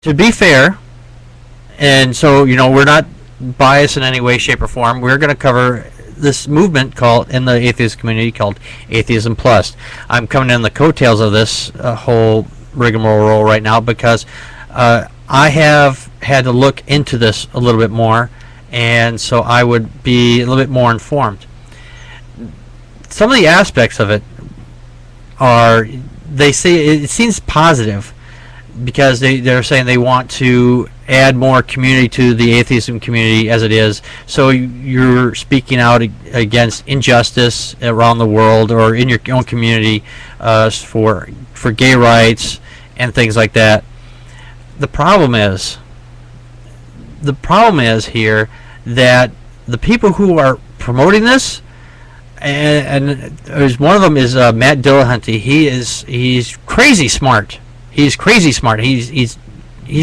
to be fair, and so we're not biased in any way, shape, or form. We're going to cover this movement called in the atheist community called Atheism Plus. I'm coming in the coattails of this whole rigmarole right now because I have had to look into this a little bit more, and so I would be a little bit more informed. Some of the aspects of it are, they say it seems positive because they're saying they want to add more community to the atheism community as it is. So you're speaking out against injustice around the world or in your own community for gay rights and things like that. The problem is here that the people who are promoting this, and there's one of them is Matt Dillahunty. He's crazy smart. He's crazy smart. He's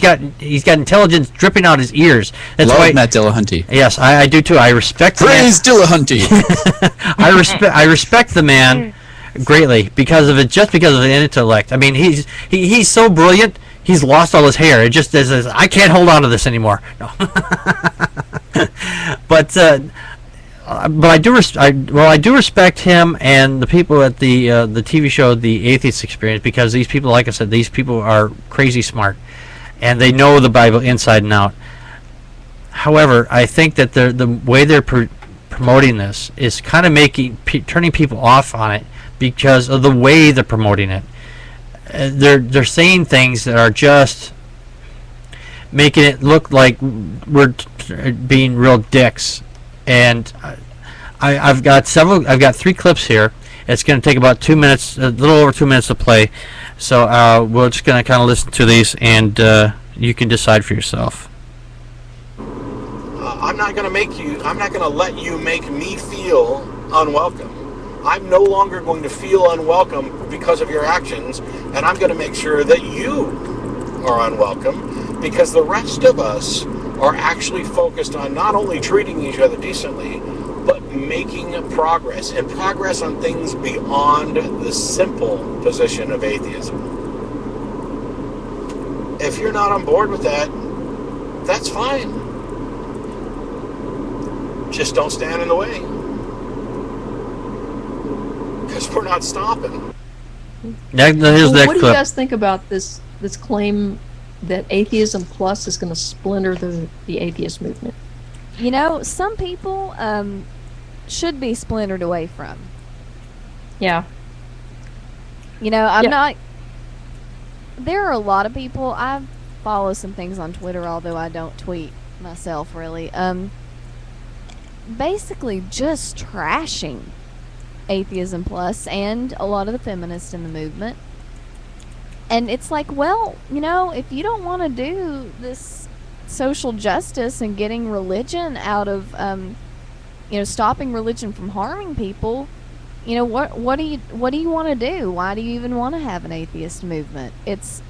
got intelligence dripping out his ears. That's Love why Matt Dillahunty. Yes, I do too. I respect Praise Dillahunty. I respect the man greatly because of the intellect. I mean, he's so brilliant. He's lost all his hair. It just says, I can't hold on to this anymore. No. But I do respect him and the people at the TV show The Atheist Experience, because these people, like I said, these people are crazy smart and they know the Bible inside and out. However, I think that the way they're promoting this is kind of turning people off on it because of the way they're promoting it. They're saying things that are just making it look like we're being real dicks. And I've got 3 clips here. It's going to take about 2 minutes, a little over 2 minutes to play. So we're just going to kind of listen to these, and you can decide for yourself. I'm not going to let you make me feel unwelcome. I'm no longer going to feel unwelcome because of your actions, and I'm going to make sure that you are unwelcome, because the rest of us are actually focused on not only treating each other decently, but making progress, and progress on things beyond the simple position of atheism. If you're not on board with that, that's fine. Just don't stand in the way, because we're not stopping. Here's what do you guys think about this claim that Atheism Plus is going to splinter the atheist movement? Some people should be splintered away from. Yeah. I'm not... There are a lot of people... I follow some things on Twitter, although I don't tweet myself, really. Basically just trashing Atheism Plus and a lot of the feminists in the movement. And it's like, well, if you don't want to do this social justice and getting religion out of, stopping religion from harming people, what do you want to do? Why do you even want to have an atheist movement? If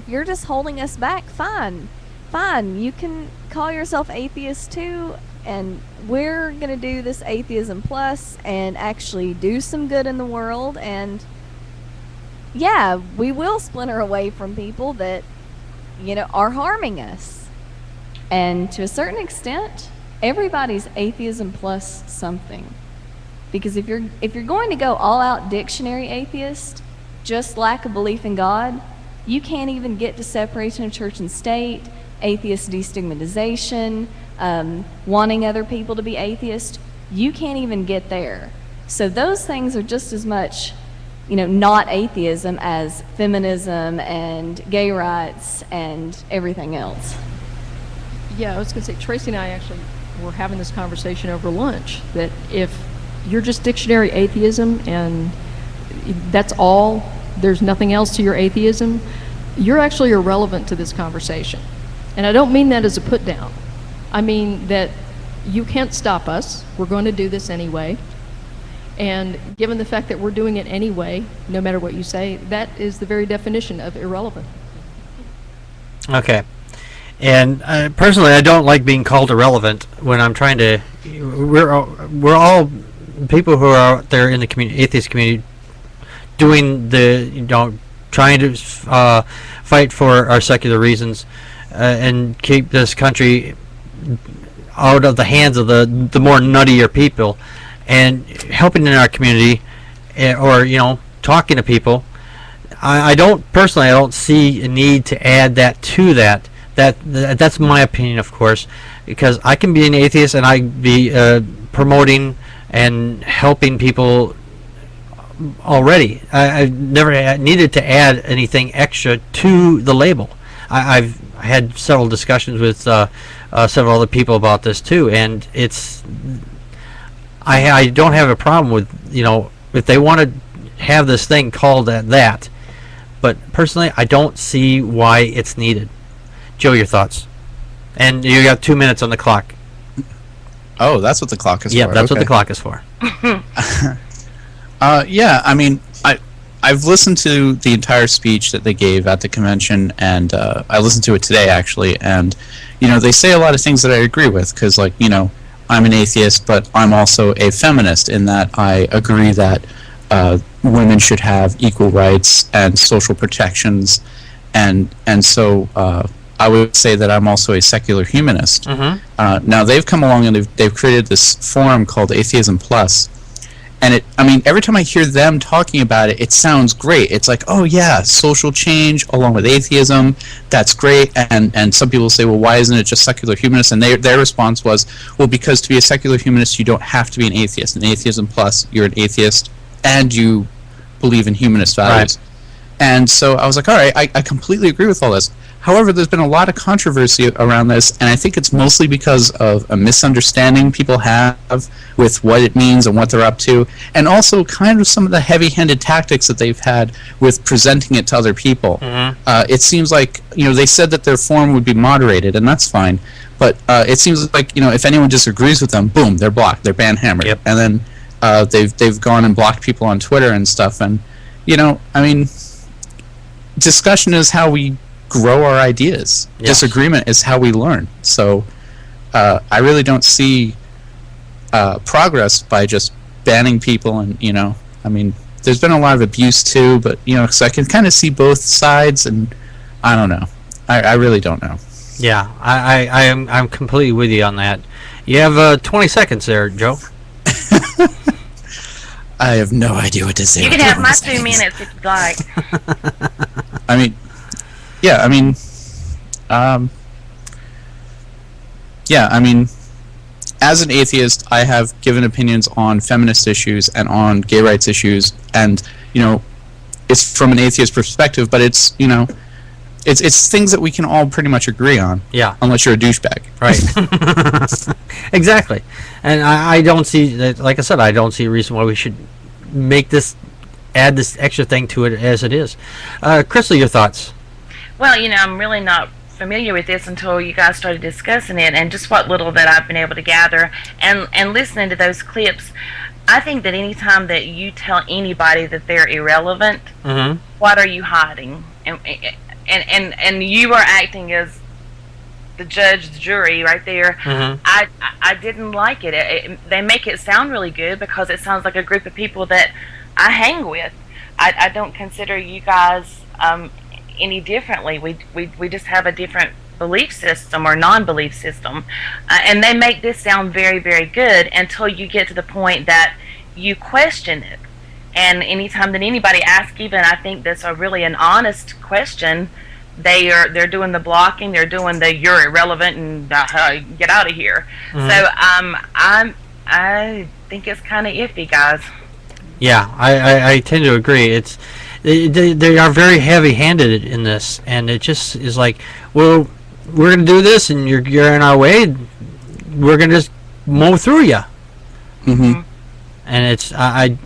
you're just holding us back, fine. You can call yourself atheist too, and we're going to do this Atheism Plus and actually do some good in the world, and yeah, we will splinter away from people that, are harming us. And to a certain extent, everybody's Atheism Plus something. Because if you're going to go all out dictionary atheist, just lack a belief in God, you can't even get to separation of church and state, atheist destigmatization, wanting other people to be atheist. You can't even get there. So those things are just as much not atheism as feminism and gay rights and everything else. Yeah, I was going to say, Tracy and I actually were having this conversation over lunch, that if you're just dictionary atheism and that's all, there's nothing else to your atheism, you're actually irrelevant to this conversation. And I don't mean that as a put down. I mean that you can't stop us. We're going to do this anyway. And given the fact that we're doing it anyway, no matter what you say, that is the very definition of irrelevant. Okay. And personally, I don't like being called irrelevant when I'm trying to... We're all people who are out there in the atheist community doing the, trying to fight for our secular reasons and keep this country out of the hands of the more nuttier people, and helping in our community, or talking to people. I don't see a need to add that to that. That's my opinion, of course, because I can be an atheist and I be promoting and helping people already. I've never needed to add anything extra to the label. I've had several discussions with several other people about this too, and I don't have a problem with if they want to have this thing called that, but personally I don't see why it's needed. Joe, your thoughts? And you got 2 minutes on the clock. Oh, that's what the clock is for. Yeah, that's what the clock is for. Yeah, I mean, I've listened to the entire speech that they gave at the convention, and I listened to it today, actually, and, they say a lot of things that I agree with, because, I'm an atheist, but I'm also a feminist in that I agree that women should have equal rights and social protections, and so I would say that I'm also a secular humanist. Mm-hmm. Now, they've come along and they've created this forum called Atheism Plus. And every time I hear them talking about it, it sounds great. It's like, oh yeah, social change along with atheism, that's great. And some people say, well, why isn't it just secular humanists? And their response was, well, because to be a secular humanist, you don't have to be an atheist. In Atheism Plus, you're an atheist and you believe in humanist values. Right. And so I was like, all right, I completely agree with all this. However, there's been a lot of controversy around this, and I think it's mostly because of a misunderstanding people have with what it means and what they're up to, and also kind of some of the heavy-handed tactics that they've had with presenting it to other people. Mm-hmm. It seems like, they said that their forum would be moderated, and that's fine, but it seems like, if anyone disagrees with them, boom, they're blocked, they're ban-hammered. Yep. And then they've gone and blocked people on Twitter and stuff, and, discussion is how we grow our ideas. Yes. Disagreement is how we learn. So I really don't see progress by just banning people, and there's been a lot of abuse too, but so I can kind of see both sides, and I don't know. I really don't know. Yeah, I'm completely with you on that. You have 20 seconds there, Joe. I have no idea what to say. You can have my 2 minutes if you'd like. As an atheist, I have given opinions on feminist issues and on gay rights issues, and it's from an atheist perspective, but it's it's things that we can all pretty much agree on. Yeah. Unless you're a douchebag. Right. Exactly. And I don't see that. Like I said, I don't see a reason why we should add this extra thing to it as it is. Crystal, your thoughts? Well, I'm really not familiar with this until you guys started discussing it, and just what little that I've been able to gather and listening to those clips. I think that any time that you tell anybody that they're irrelevant, Mm-hmm. what are you hiding? And you are acting as the judge, the jury, right there. Mm-hmm. I didn't like it. They make it sound really good because it sounds like a group of people that I hang with. I don't consider you guys any differently. We just have a different belief system or non-belief system, and they make this sound very, very good until you get to the point that you question it. And anytime that anybody asks, even I think that's an honest question, they're doing the blocking, they're doing the you're irrelevant and get out of here. Mm-hmm. So I think it's kind of iffy, guys. Yeah, I tend to agree. They are very heavy-handed in this, and it just is like, well, we're going to do this, and you're in our way. We're going to just mow through you. Mm-hmm. And it's I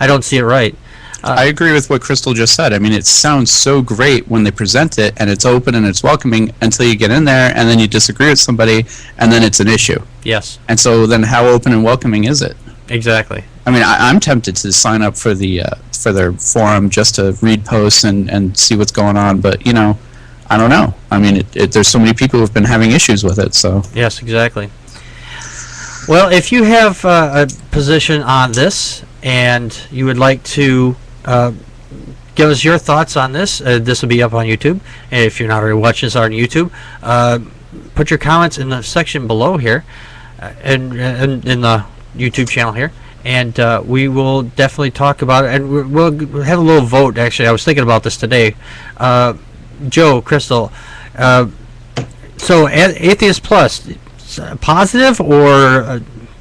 don't see it right. I agree with what Crystal just said. I mean, it sounds so great when they present it, and it's open and it's welcoming until you get in there, and then you disagree with somebody, and then it's an issue. Yes. And so then how open and welcoming is it? Exactly. I mean, I'm tempted to sign up for for their forum just to read posts and see what's going on, but, I don't know. I mean, there's so many people who've been having issues with it, so. Yes, exactly. Well, if you have a position on this and you would like to give us your thoughts on this. This will be up on YouTube. If you're not already watching this on YouTube, put your comments in the section below here, and in the YouTube channel here. And we will definitely talk about it, and we'll have a little vote. Actually, I was thinking about this today. Joe, Crystal, so Atheist Plus, positive or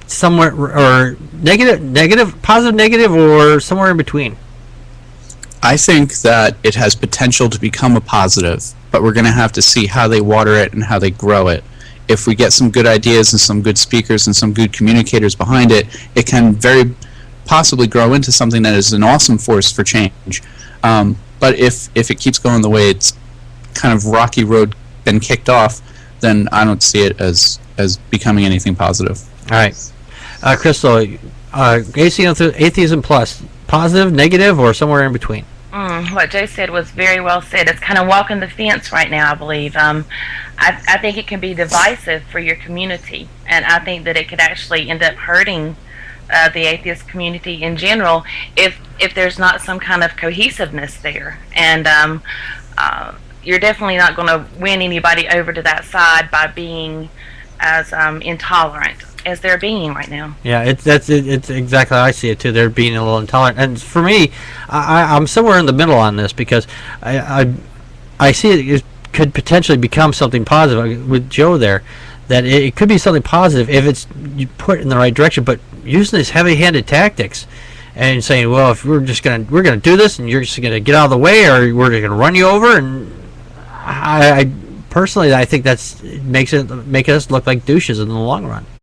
somewhere, or negative, positive, negative, or somewhere in between? I think that it has potential to become a positive, but we're going to have to see how they water it and how they grow it. If we get some good ideas and some good speakers and some good communicators behind it, it can very possibly grow into something that is an awesome force for change. But if it keeps going the way it's kind of rocky road been kicked off, then I don't see it as becoming anything positive. All right. Crystal, Atheism Plus, positive, negative, or somewhere in between? What Joe said was very well said. It's kind of walking the fence right now, I believe. I think it can be divisive for your community, and I think that it could actually end up hurting the atheist community in general if there's not some kind of cohesiveness there. And you're definitely not going to win anybody over to that side by being as intolerant as they're being right now. Yeah, it's exactly how I see it too. They're being a little intolerant, and for me, I'm somewhere in the middle on this, because I see it could potentially become something positive with Joe there. That it could be something positive if it's you put in the right direction, but using these heavy-handed tactics and saying, well, if we're gonna do this, and you're just gonna get out of the way, or we're just gonna run you over, and I personally, I think that's make us look like douches in the long run.